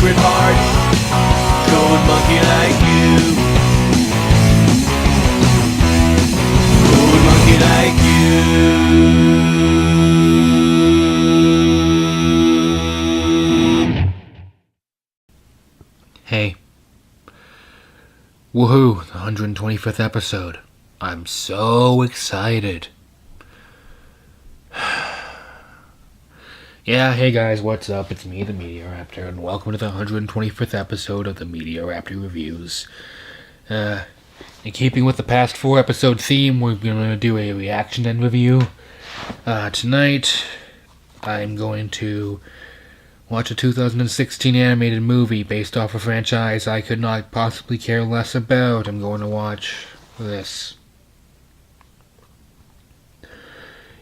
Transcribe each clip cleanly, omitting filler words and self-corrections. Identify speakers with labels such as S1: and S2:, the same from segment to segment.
S1: secret hearts, gold monkey like you. Gold monkey like you. Hey. Woohoo, the 125th episode. I'm so excited. Yeah, hey guys, what's up? It's me, the Media Raptor, and welcome to the 125th episode of the Media Raptor Reviews. In keeping with the past 4 episode theme, we're going to do a reaction and review. Tonight, I'm going to watch a 2016 animated movie based off a franchise I could not possibly care less about. I'm going to watch this.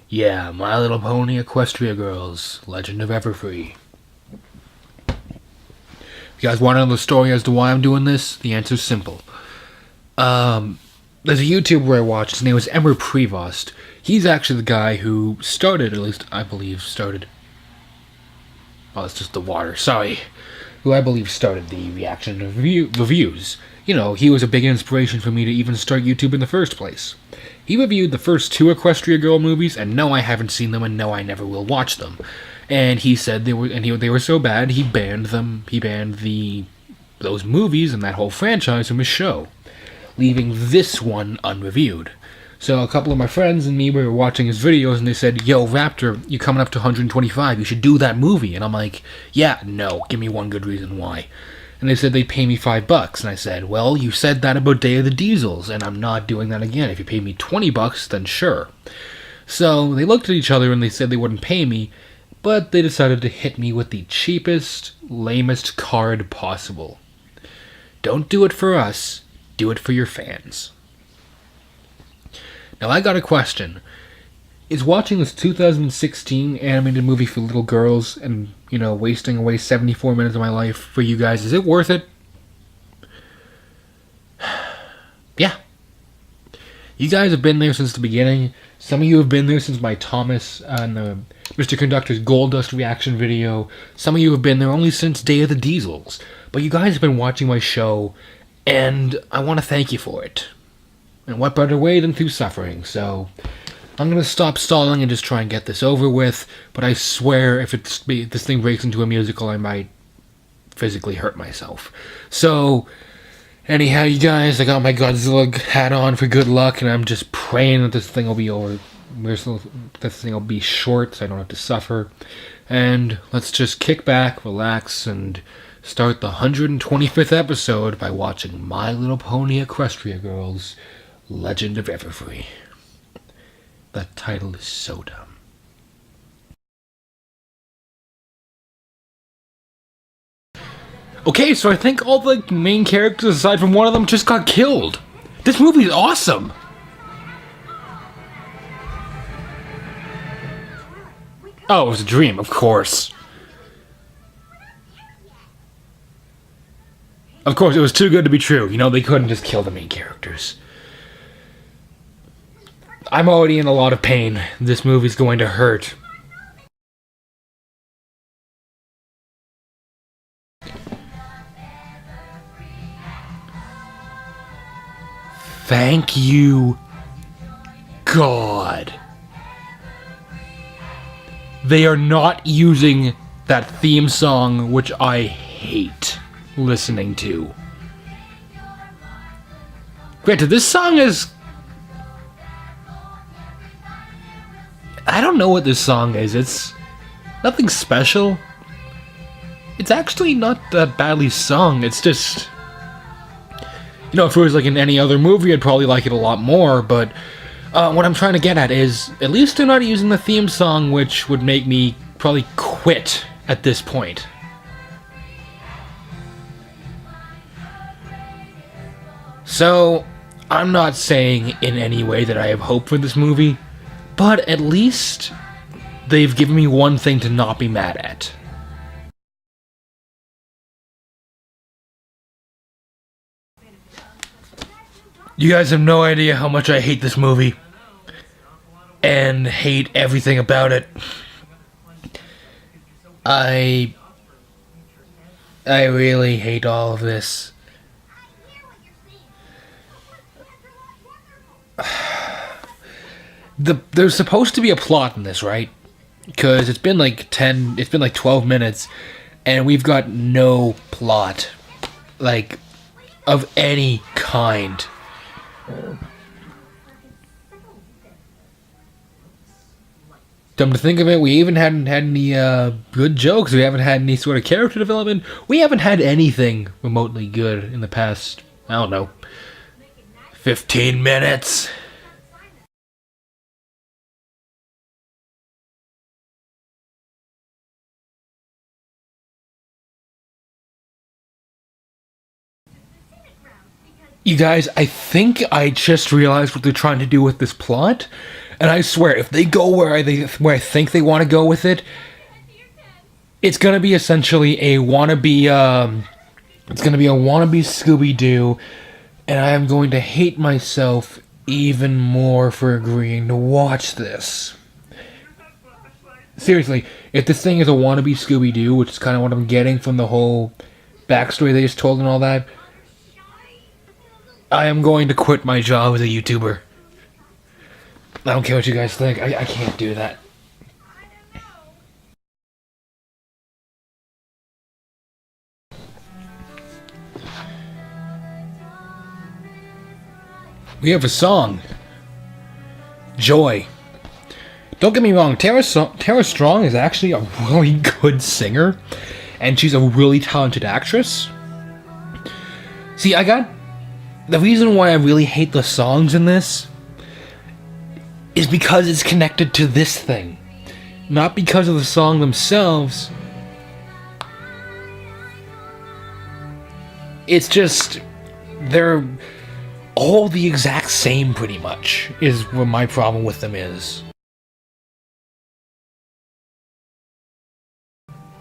S1: Yeah, My Little Pony Equestria Girls, Legend of Everfree. If you guys want to know the story as to why I'm doing this, the answer's simple. There's a YouTuber I watch, his name is Everfree. He's actually the guy who started, at least I believe started... Oh, it's just the water, sorry. Who I believe started the reaction and reviews. You know, he was a big inspiration for me to even start YouTube in the first place. He reviewed the first 2 Equestria Girl movies, and no, I haven't seen them, and no, I never will watch them. And he said they were so bad, he banned them. He banned those movies and that whole franchise from his show, leaving this one unreviewed. So a couple of my friends and me were watching his videos, and they said, "Yo, Raptor, you're coming up to 125. You should do that movie." And I'm like, "Yeah, no. Give me one good reason why." And they said they'd pay me $5, and I said, "Well, you said that about Day of the Diesels, and I'm not doing that again. If you pay me $20, then sure." So they looked at each other and they said they wouldn't pay me, but they decided to hit me with the cheapest, lamest card possible. Don't do it for us. Do it for your fans. Now, I got a question. Is watching this 2016 animated movie for little girls and, you know, wasting away 74 minutes of my life for you guys, is it worth it? Yeah. You guys have been there since the beginning. Some of you have been there since my Thomas and Mr. Conductor's Gold Dust reaction video. Some of you have been there only since Day of the Diesels. But you guys have been watching my show, and I want to thank you for it. And what better way than through suffering, so I'm going to stop stalling and just try and get this over with, but I swear if this thing breaks into a musical, I might physically hurt myself. So, anyhow, you guys, I got my Godzilla hat on for good luck, and I'm just praying that this thing will be over. This thing will be short, so I don't have to suffer. And let's just kick back, relax, and start the 125th episode by watching My Little Pony Equestria Girls, Legend of Everfree. That title is so dumb. Okay, so I think all the main characters, aside from one of them, just got killed. This movie is awesome! Oh, it was a dream, of course. Of course, it was too good to be true. You know, they couldn't just kill the main characters. I'm already in a lot of pain. This movie's going to hurt. Thank you, God. They are not using that theme song, which I hate listening to. Granted, this song is... I don't know what this song is. It's nothing special. It's actually not that badly sung. It's just... You know, if it was like in any other movie, I'd probably like it a lot more, but what I'm trying to get at is, at least they're not using the theme song, which would make me probably quit at this point. So, I'm not saying in any way that I have hope for this movie, but at least they've given me one thing to not be mad at. You guys have no idea how much I hate this movie. And hate everything about it. I really hate all of this. There's supposed to be a plot in this, right? Because it's been like 12 minutes, and we've got no plot. Like, of any kind. Come to think of it, we even hadn't had any good jokes. We haven't had any sort of character development. We haven't had anything remotely good in the past, I don't know, 15 minutes. You guys, I think I just realized what they're trying to do with this plot, and I swear, if they go where I think they want to go with it, it's gonna be essentially a wannabe. It's gonna be a wannabe Scooby-Doo, and I am going to hate myself even more for agreeing to watch this. Seriously, if this thing is a wannabe Scooby-Doo, which is kind of what I'm getting from the whole backstory they just told and all that, I am going to quit my job as a YouTuber. I don't care what you guys think. I can't do that. We have a song. Joy. Don't get me wrong, Tara Strong is actually a really good singer, and she's a really talented actress. See, the reason why I really hate the songs in this is because it's connected to this thing. Not because of the song themselves. It's just, they're all the exact same pretty much, is what my problem with them is.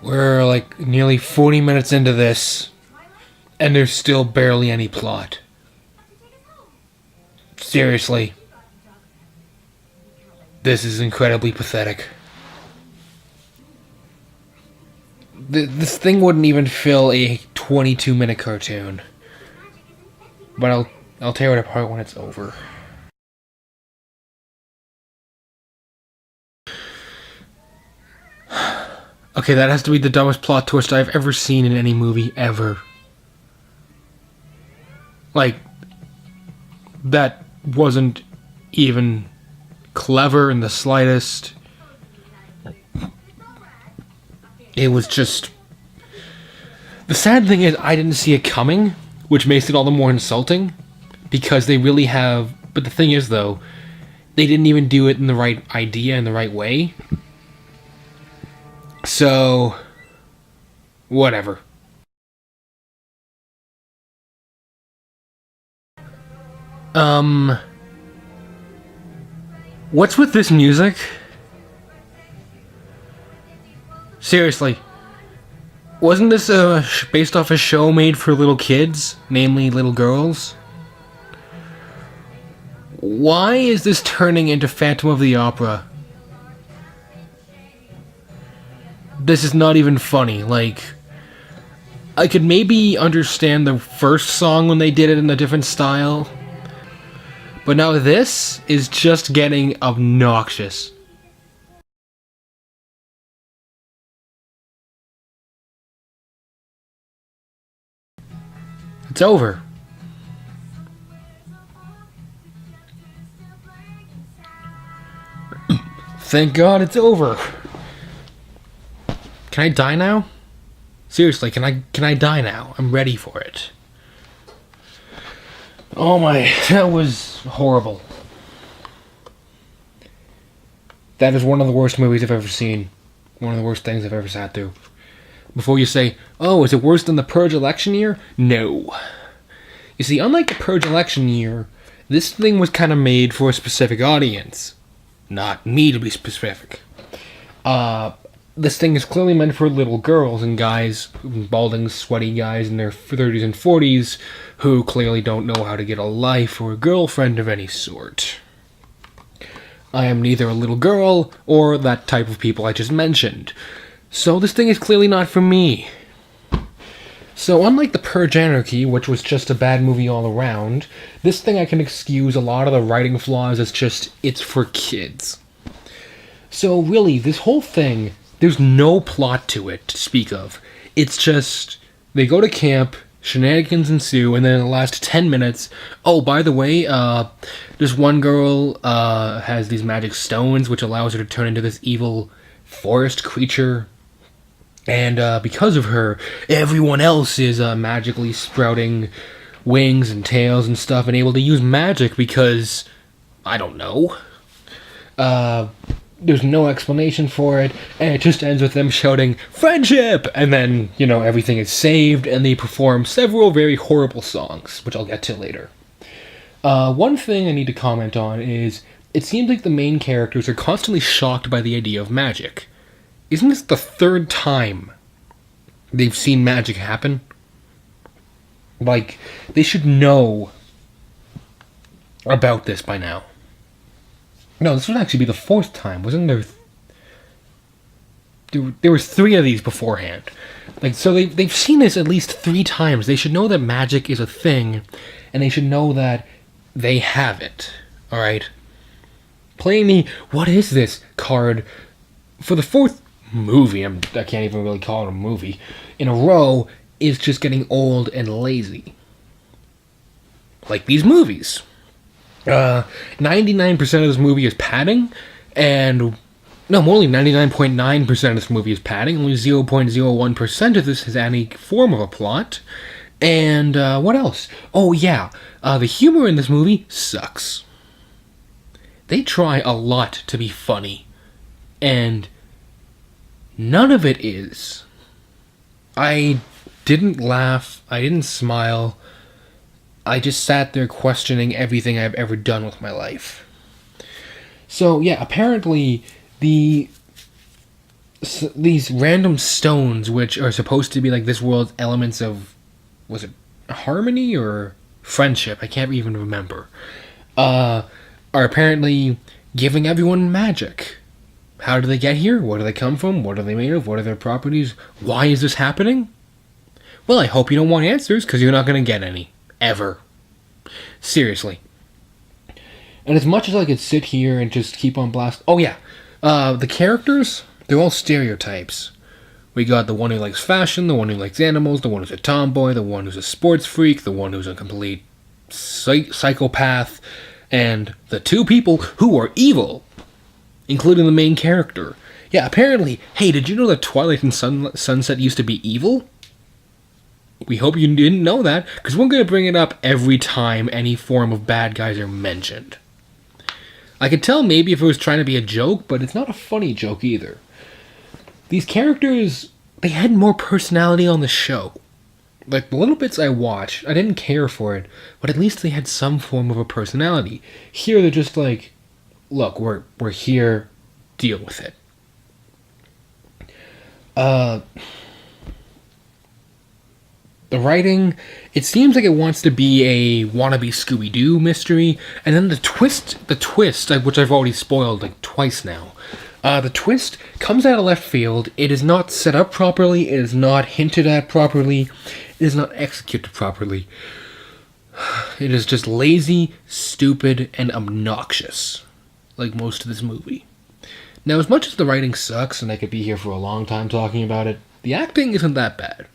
S1: We're like nearly 40 minutes into this, and there's still barely any plot. Seriously. This is incredibly pathetic. This thing wouldn't even fill a 22-minute cartoon. But I'll tear it apart when it's over. Okay, that has to be the dumbest plot twist I've ever seen in any movie, ever. Like, that wasn't even clever in the slightest. It was just... The sad thing is, I didn't see it coming, which makes it all the more insulting, because they really have... But the thing is, though, they didn't even do it in the right idea, in the right way. So... whatever. What's with this music? Seriously. Wasn't this based off a show made for little kids, namely little girls? Why is this turning into Phantom of the Opera? This is not even funny, like... I could maybe understand the first song when they did it in a different style, but now this is just getting obnoxious. It's over. Thank God it's over. Can I die now? Seriously, can I die now? I'm ready for it. Oh my, that was horrible. That is one of the worst movies I've ever seen. One of the worst things I've ever sat through. Before you say, oh, is it worse than the Purge election year? No. You see, unlike the Purge election year, this thing was kind of made for a specific audience. Not me, to be specific. This thing is clearly meant for little girls and guys, balding, sweaty guys in their 30s and 40s who clearly don't know how to get a life or a girlfriend of any sort. I am neither a little girl or that type of people I just mentioned. So this thing is clearly not for me. So unlike The Purge Anarchy, which was just a bad movie all around, this thing I can excuse a lot of the writing flaws as just, it's for kids. So really, this whole thing, there's no plot to it to speak of. It's just, they go to camp, shenanigans ensue, and then in the last 10 minutes, oh, by the way, this one girl has these magic stones, which allows her to turn into this evil forest creature. And because of her, everyone else is magically sprouting wings and tails and stuff and able to use magic because, I don't know. There's no explanation for it, and it just ends with them shouting, "Friendship!" And then, everything is saved, and they perform several very horrible songs, which I'll get to later. One thing I need to comment on is, it seems like the main characters are constantly shocked by the idea of magic. Isn't this the third time they've seen magic happen? Like, they should know about this by now. No, this would actually be the fourth time, wasn't there? There was 3 of these beforehand. Like, so they've seen this at least 3 times. They should know that magic is a thing, and they should know that they have it. Alright? Playing the "what is this" card for the 4th movie, I can't even really call it a movie, in a row, is just getting old and lazy. Like these movies. 99% of this movie is padding, and only 99.9% of this movie is padding. Only 0.01% of this has any form of a plot. And what else? Oh yeah, the humor in this movie sucks. They try a lot to be funny, and none of it is. I didn't laugh. I didn't smile. I just sat there questioning everything I've ever done with my life. So, yeah, apparently these random stones, which are supposed to be like this world's elements of, was it harmony or friendship? I can't even remember. Are apparently giving everyone magic. How do they get here? Where do they come from? What are they made of? What are their properties? Why is this happening? Well, I hope you don't want answers, because you're not going to get any. Ever. Seriously. And as much as I could sit here and just keep on blast... Oh, yeah. The characters, they're all stereotypes. We got the one who likes fashion, the one who likes animals, the one who's a tomboy, the one who's a sports freak, the one who's a complete psychopath, and the 2 people who are evil, including the main character. Yeah, apparently, hey, did you know that Twilight and Sunset used to be evil? We hope you didn't know that, because we're going to bring it up every time any form of bad guys are mentioned. I could tell maybe if it was trying to be a joke, but it's not a funny joke either. These characters, they had more personality on the show. Like, the little bits I watched, I didn't care for it, but at least they had some form of a personality. Here they're just like, look, we're here, deal with it. The writing, it seems like it wants to be a wannabe Scooby-Doo mystery, and then the twist, which I've already spoiled like twice now, the twist comes out of left field. It is not set up properly, it is not hinted at properly, it is not executed properly. It is just lazy, stupid, and obnoxious, like most of this movie. Now, as much as the writing sucks, and I could be here for a long time talking about it, the acting isn't that bad.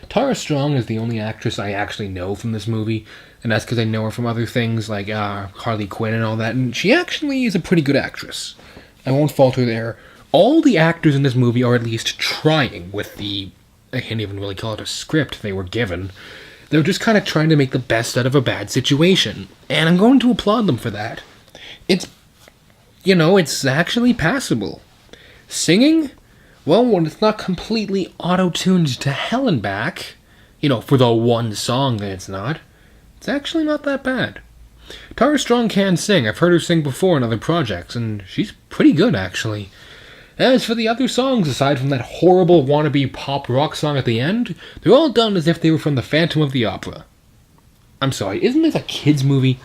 S1: Tara Strong is the only actress I actually know from this movie, and that's because I know her from other things like Harley Quinn and all that, and she actually is a pretty good actress. I won't fault her there. All the actors in this movie are at least trying with the, I can't even really call it a script they were given. They're just kind of trying to make the best out of a bad situation, and I'm going to applaud them for that. It's actually passable. Singing? Well, when it's not completely auto-tuned to hell and back, for the one song that it's not, it's actually not that bad. Tara Strong can sing. I've heard her sing before in other projects, and she's pretty good, actually. As for the other songs, aside from that horrible wannabe pop rock song at the end, they're all done as if they were from the Phantom of the Opera. I'm sorry, isn't this a kid's movie?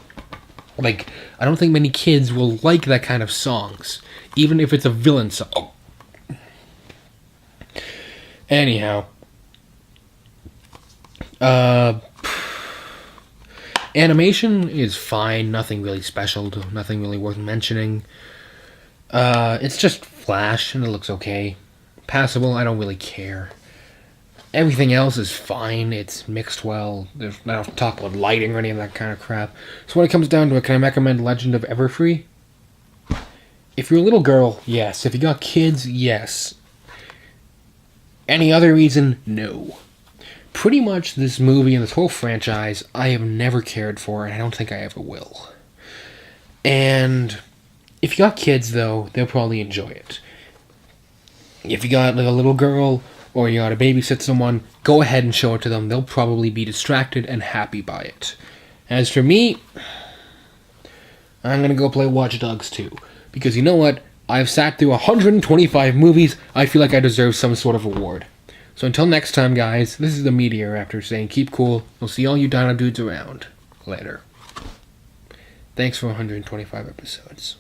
S1: Like, I don't think many kids will like that kind of songs, even if it's a villain song. Anyhow, Animation is fine, nothing really special, nothing really worth mentioning. It's just Flash, and it looks okay. Passable, I don't really care. Everything else is fine, it's mixed well. I don't have to talk about lighting or any of that kind of crap. So when it comes down to it, can I recommend Legend of Everfree? If you're a little girl, yes. If you got kids, yes. Any other reason, no. Pretty much this movie and this whole franchise, I have never cared for, and I don't think I ever will. And if you got kids, though, they'll probably enjoy it. If you got like a little girl, or you gotta babysit someone, go ahead and show it to them. They'll probably be distracted and happy by it. As for me, I'm gonna go play Watch Dogs 2. Because you know what? I've sat through 125 movies. I feel like I deserve some sort of award. So until next time, guys, this is the Meteor Raptor saying keep cool. We'll see all you dino dudes around. Later. Thanks for 125 episodes.